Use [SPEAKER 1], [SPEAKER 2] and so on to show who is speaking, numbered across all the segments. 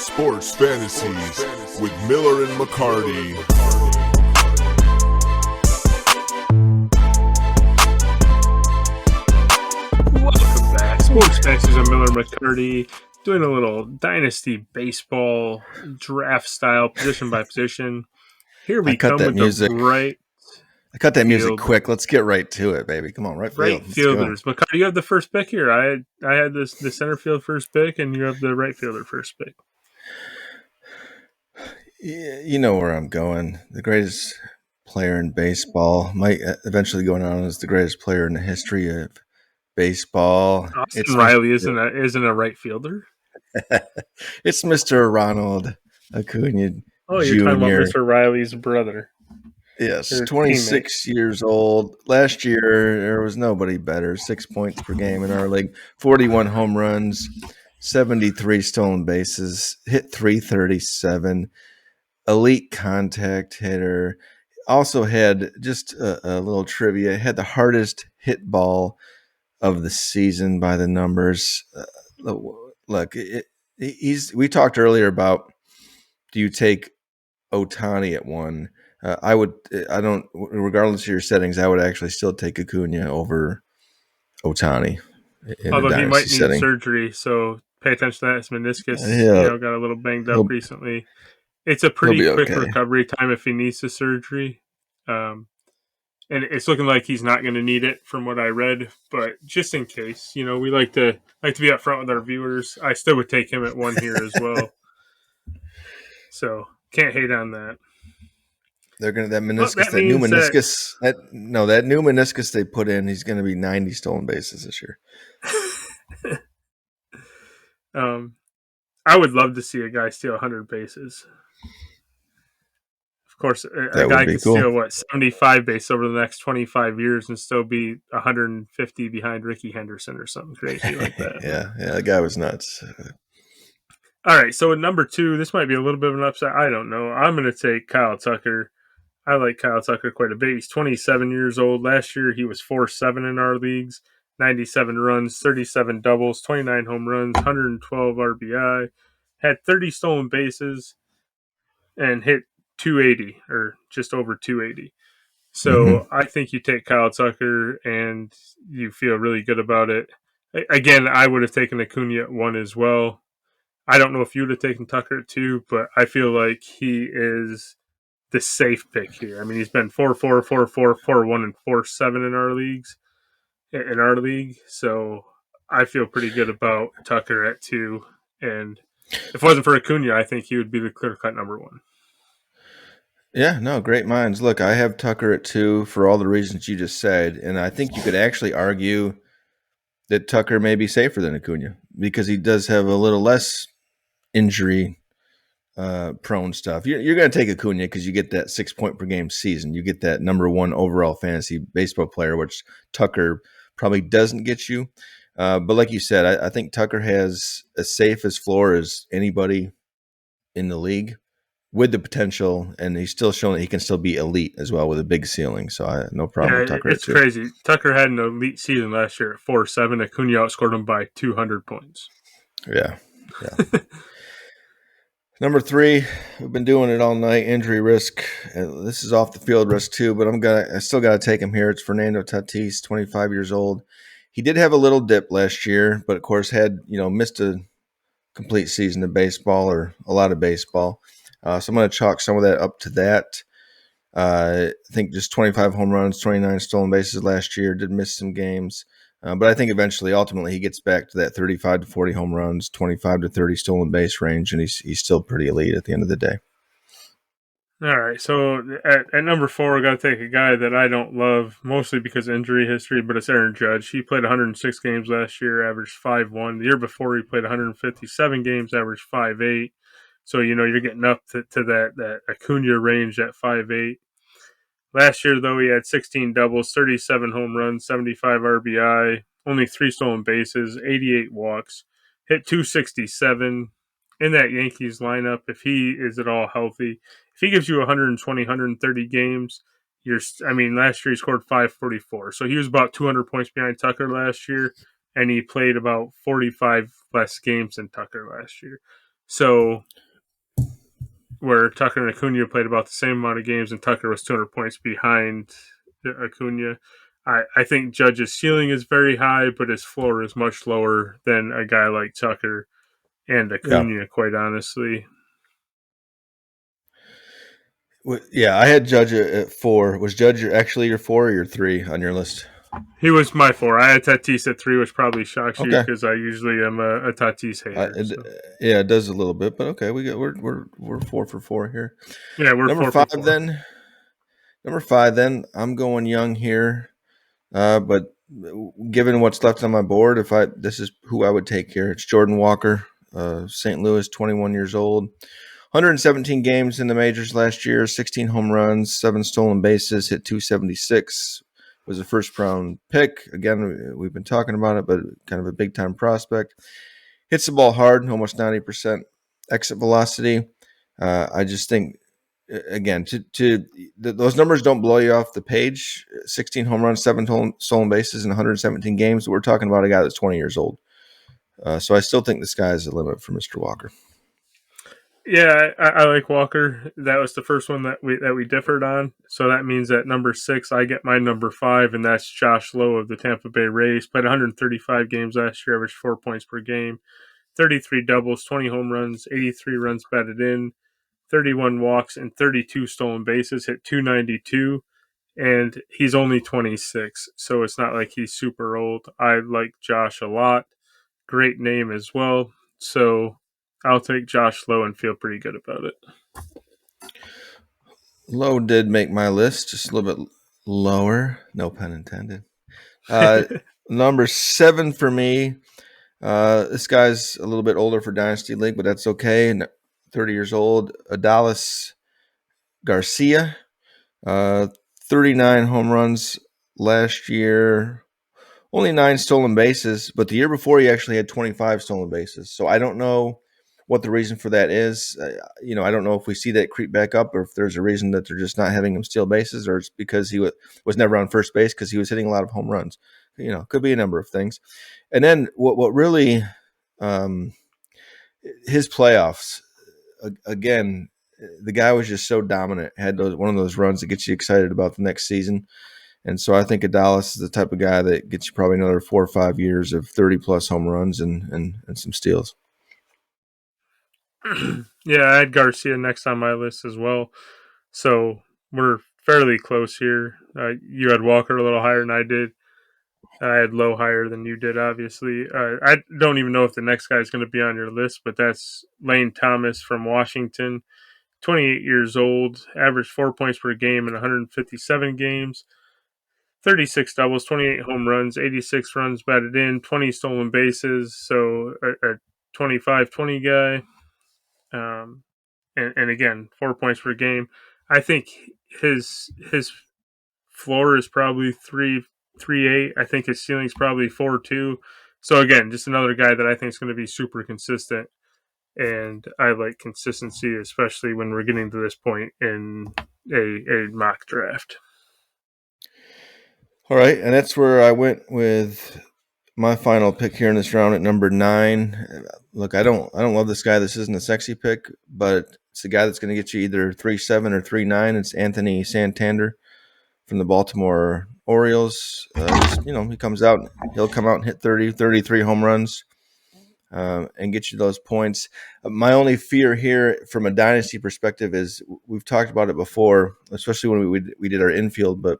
[SPEAKER 1] Sports Fantasies with Miller and McCarty.
[SPEAKER 2] Welcome back. Sports Fantasies with Miller McCarty. Doing a little Dynasty baseball draft style, position by position. Here we come with
[SPEAKER 3] music.
[SPEAKER 2] the right.
[SPEAKER 3] I cut that music quick. Let's get right to it, baby. Come on, right
[SPEAKER 2] fielders. McCarty, you have the first pick here. I had the center field first pick, and you have the right fielder first pick.
[SPEAKER 3] You know where I'm going. The greatest player in baseball might eventually go on as the greatest player in the history of baseball.
[SPEAKER 2] Austin Riley isn't a right fielder.
[SPEAKER 3] It's Mr. Ronald Acuna
[SPEAKER 2] Oh, you're
[SPEAKER 3] Jr.
[SPEAKER 2] talking about Mr. Riley's brother.
[SPEAKER 3] Yes, 26 years old. Last year, there was nobody better. 6 points per game in our league. 41 home runs, 73 stolen bases, hit .337, elite contact hitter. Also had, just a little trivia, had the hardest hit ball of the season by the numbers. Look, we talked earlier about, do you take Ohtani at 1? Regardless of your settings, I would actually still take Acuna over Ohtani.
[SPEAKER 2] Although he might need surgery, so pay attention to that. His meniscus got a little banged up recently. It's a pretty quick recovery time if he needs the surgery. And it's looking like he's not going to need it from what I read, but just in case, we like to be upfront with our viewers. I still would take him at 1 here as well. So can't hate on that.
[SPEAKER 3] They're gonna that new meniscus they put in. He's going to be 90 stolen bases this year.
[SPEAKER 2] I would love to see a guy steal 100 bases. Of course, a guy can steal 75 bases over the next 25 years and still be 150 behind Ricky Henderson or something crazy like that.
[SPEAKER 3] Yeah, that guy was nuts.
[SPEAKER 2] All right, so at number 2, this might be a little bit of an upset. I don't know. I'm going to take Kyle Tucker. I like Kyle Tucker quite a bit. He's 27 years old. Last year, he was 4-7 in our leagues, 97 runs, 37 doubles, 29 home runs, 112 RBI, had 30 stolen bases, and hit 280 or just over 280. So I think you take Kyle Tucker and you feel really good about it. Again, I would have taken Acuna at 1 as well. I don't know if you would have taken Tucker at 2, but I feel like he is the safe pick here. I mean, he's been 4-4, 4-4, 4-1, and 4-7 in our league. So I feel pretty good about Tucker at 2. And if it wasn't for Acuna, I think he would be the clear-cut number 1.
[SPEAKER 3] Yeah, no, great minds. Look, I have Tucker at 2 for all the reasons you just said, and I think you could actually argue that Tucker may be safer than Acuna because he does have a little less injury prone stuff. You're going to take Acuna because you get that 6 point per game season. You get that number 1 overall fantasy baseball player, which Tucker probably doesn't get you. But like you said, I think Tucker has as safe as floor as anybody in the league with the potential, and he's still showing that he can still be elite as well with a big ceiling. So no problem with Tucker.
[SPEAKER 2] It's crazy. Tucker had an elite season last year at 4-7. Acuna outscored him by 200 points.
[SPEAKER 3] Yeah. Number 3, we've been doing it all night. Injury risk. This is off the field risk too, but I still got to take him here. It's Fernando Tatis, 25 years old. He did have a little dip last year, but of course had missed a complete season of baseball or a lot of baseball. So I'm going to chalk some of that up to that. I think just 25 home runs, 29 stolen bases last year. Did miss some games. But I think ultimately, he gets back to that 35 to 40 home runs, 25 to 30 stolen base range, and he's still pretty elite at the end of the day.
[SPEAKER 2] All right, so at number 4, we got to take a guy that I don't love, mostly because of injury history, but it's Aaron Judge. He played 106 games last year, averaged 5.1. The year before, he played 157 games, averaged 5.8. So, you're getting up to that Acuna range at 5.8. Last year, though, he had 16 doubles, 37 home runs, 75 RBI, only 3 stolen bases, 88 walks, hit .267 in that Yankees lineup. If he is at all healthy, if he gives you 120, 130 games, last year he scored 544. So he was about 200 points behind Tucker last year, and he played about 45 less games than Tucker last year. So where Tucker and Acuna played about the same amount of games, and Tucker was 200 points behind Acuna. I think Judge's ceiling is very high, but his floor is much lower than a guy like Tucker and Acuna, quite honestly.
[SPEAKER 3] Yeah, I had Judge at 4. Was Judge actually your 4 or your 3 on your list?
[SPEAKER 2] He was my 4. I had Tatis at 3, which probably shocks you
[SPEAKER 3] Okay.
[SPEAKER 2] because I usually am a Tatis hater.
[SPEAKER 3] Yeah, it does a little bit, but okay, we're 4 for 4 here.
[SPEAKER 2] Yeah, we're
[SPEAKER 3] Number
[SPEAKER 2] 4
[SPEAKER 3] 5
[SPEAKER 2] for 4.
[SPEAKER 3] then. Number 5 then. I'm going young here, but given what's left on my board, this is who I would take here. It's Jordan Walker, St. Louis, 21 years old. 117 games in the majors last year, 16 home runs, 7 stolen bases, hit 276. Was a first-round pick. Again, we've been talking about it, but kind of a big-time prospect. Hits the ball hard, almost 90% exit velocity. I just think, again, those numbers don't blow you off the page. 16 home runs, 7 stolen bases in 117 games. We're talking about a guy that's 20 years old. So I still think the sky is the limit for Mr. Walker.
[SPEAKER 2] Yeah, I like Walker. That was the first one that we differed on. So that means at number 6, I get my number 5, and that's Josh Lowe of the Tampa Bay Rays. Played 135 games last year, averaged 4 points per game, 33 doubles, 20 home runs, 83 runs batted in, 31 walks, and 32 stolen bases. Hit 292, and he's only 26, so it's not like he's super old. I like Josh a lot. Great name as well. So I'll take Josh Lowe and feel pretty good about it.
[SPEAKER 3] Lowe did make my list, just a little bit lower. No pun intended. Number 7 for me. This guy's a little bit older for Dynasty League, but that's okay. 30 years old. Adalis Garcia. 39 home runs last year. Only 9 stolen bases, but the year before he actually had 25 stolen bases. So I don't know what the reason for that is. I don't know if we see that creep back up or if there's a reason that they're just not having him steal bases, or it's because he was never on first base because he was hitting a lot of home runs. Could be a number of things. And then what really his playoffs, again, the guy was just so dominant, had one of those runs that gets you excited about the next season. And so I think Adalis is the type of guy that gets you probably another 4 or 5 years of 30-plus home runs and some steals.
[SPEAKER 2] Yeah, I had Garcia next on my list as well. So we're fairly close here. You had Walker a little higher than I did. I had Lowe higher than you did, obviously. I don't even know if the next guy is going to be on your list, but that's Lane Thomas from Washington. 28 years old, averaged 4 points per game in 157 games. 36 doubles, 28 home runs, 86 runs batted in, 20 stolen bases. So a 25-20 guy. And again, 4 points per game. I think his floor is probably 3.8. I think his ceiling's probably 4.2. So again, just another guy that I think is going to be super consistent. And I like consistency, especially when we're getting to this point in a mock draft.
[SPEAKER 3] All right, and that's where I went with my final pick here in this round at number 9. Look, I don't love this guy. This isn't a sexy pick, but it's the guy that's going to get you either 3.7 or 3.9. It's Anthony Santander from the Baltimore Orioles. He comes out, he'll come out and hit 30, 33 home runs and get you those points. My only fear here from a dynasty perspective is we've talked about it before, especially when we did our infield, but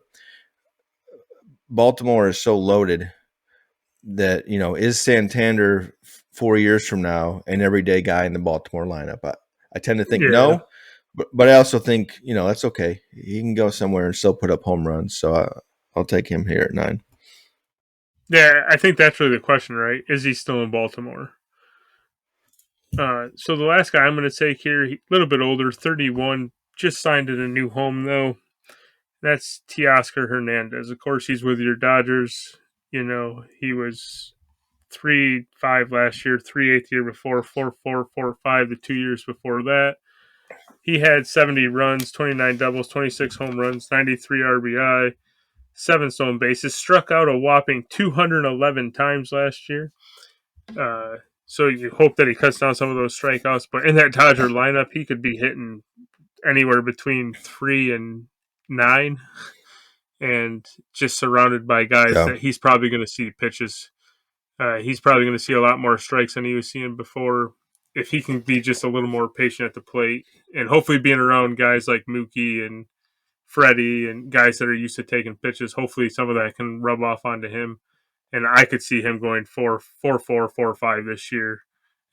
[SPEAKER 3] Baltimore is so loaded that, is Santander 4 years from now an everyday guy in the Baltimore lineup? I tend to think no, but I also think, that's okay. He can go somewhere and still put up home runs. So I'll take him here at 9.
[SPEAKER 2] Yeah, I think that's really the question, right? Is he still in Baltimore? So the last guy I'm going to take here, a little bit older, 31, just signed at a new home, though. That's Teoscar Hernandez. Of course, he's with your Dodgers. He was 3.5 last year, 3.8 the year before, 4.4, 4.5 the 2 years before that. He had 70 runs, 29 doubles, 26 home runs, 93 RBI, 7 stolen bases, struck out a whopping 211 times last year. So you hope that he cuts down some of those strikeouts. But in that Dodger lineup, he could be hitting anywhere between 3 and 9, and just surrounded by guys that he's probably going to see pitches. He's probably going to see a lot more strikes than he was seeing before. If he can be just a little more patient at the plate, and hopefully being around guys like Mookie and Freddie and guys that are used to taking pitches, hopefully some of that can rub off onto him. And I could see him going 4.4, 4.5 this year.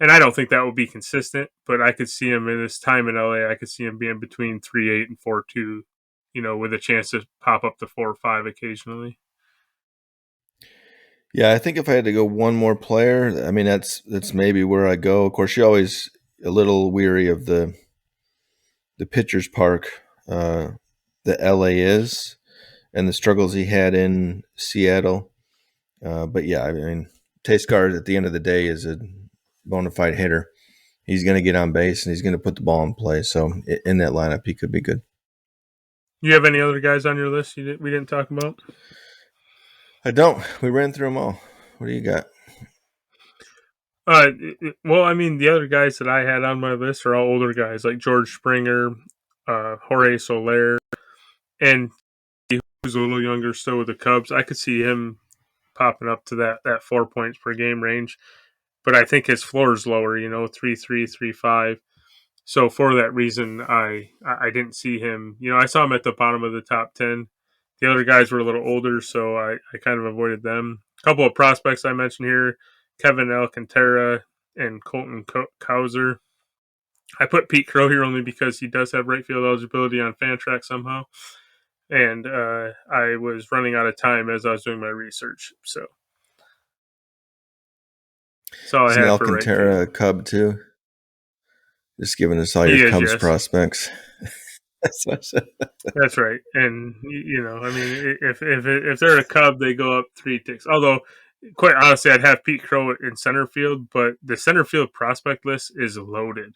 [SPEAKER 2] And I don't think that will be consistent, but I could see him in his time in LA. I could see him being between 3.8 and 4.2, with a chance to pop up to 4.5 occasionally.
[SPEAKER 3] Yeah, I think if I had to go one more player, I mean, that's maybe where I go. Of course, you're always a little weary of the pitcher's park that LA is and the struggles he had in Seattle. But yeah, I mean, Tayscar at the end of the day is a bona fide hitter. He's going to get on base and he's going to put the ball in play. So in that lineup, he could be good. You
[SPEAKER 2] have any other guys on your list we didn't talk about?
[SPEAKER 3] I don't. We ran through them all. What do you got?
[SPEAKER 2] Well, I mean, the other guys that I had on my list are all older guys like George Springer, Jorge Soler, and who's a little younger still with the Cubs. I could see him popping up to that 4 points per game range, but I think his floor is lower, 3.3, 3.5. So for that reason, I didn't see him. I saw him at the bottom of the top 10. The other guys were a little older, so I kind of avoided them. A couple of prospects I mentioned here, Kevin Alcantara and Colton Cowser. I put Pete Crow here only because he does have right field eligibility on Fantrax somehow. And I was running out of time as I was doing my research. So
[SPEAKER 3] I had Alcantara a Cub too? Just giving us all your Cubs prospects.
[SPEAKER 2] That's right. And, I mean, if they're a Cub, they go up 3 ticks. Although, quite honestly, I'd have Pete Crow in center field, but the center field prospect list is loaded.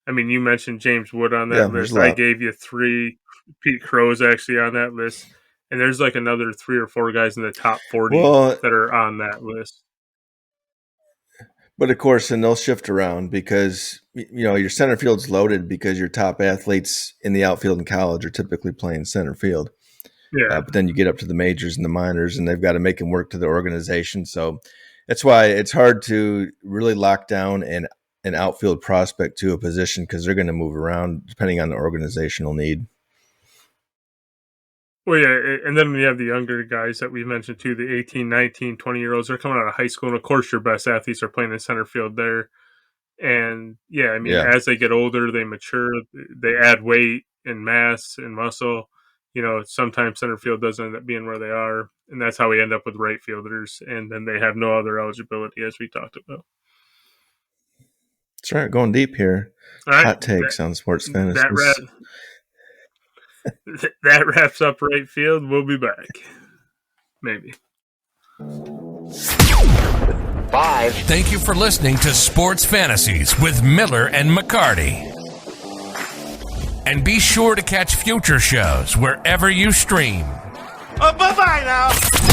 [SPEAKER 2] I mean, you mentioned James Wood on that list. I gave you 3 Pete Crows actually on that list. And there's like another 3 or 4 guys in the top 40 that are on that list.
[SPEAKER 3] But of course, and they'll shift around because, your center field's loaded because your top athletes in the outfield in college are typically playing center field.
[SPEAKER 2] Yeah.
[SPEAKER 3] But then you get up to the majors and the minors and they've got to make them work to the organization. So that's why it's hard to really lock down an outfield prospect to a position because they're going to move around depending on the organizational need.
[SPEAKER 2] Well, yeah, and then we have the younger guys that we mentioned too, the 18, 19, 20-year-olds. They're coming out of high school, and of course your best athletes are playing in center field there. And, as they get older, they mature, they add weight and mass and muscle. Sometimes center field doesn't end up being where they are, and that's how we end up with right fielders, and then they have no other eligibility, as we talked about.
[SPEAKER 3] That's right, going deep here. Right. Hot takes on Sports Fantasy.
[SPEAKER 2] That wraps up right field. We'll be back. Maybe.
[SPEAKER 4] 5. Thank you for listening to Sports Fantasies with Miller and McCarty. And be sure to catch future shows wherever you stream.
[SPEAKER 5] Bye-bye now.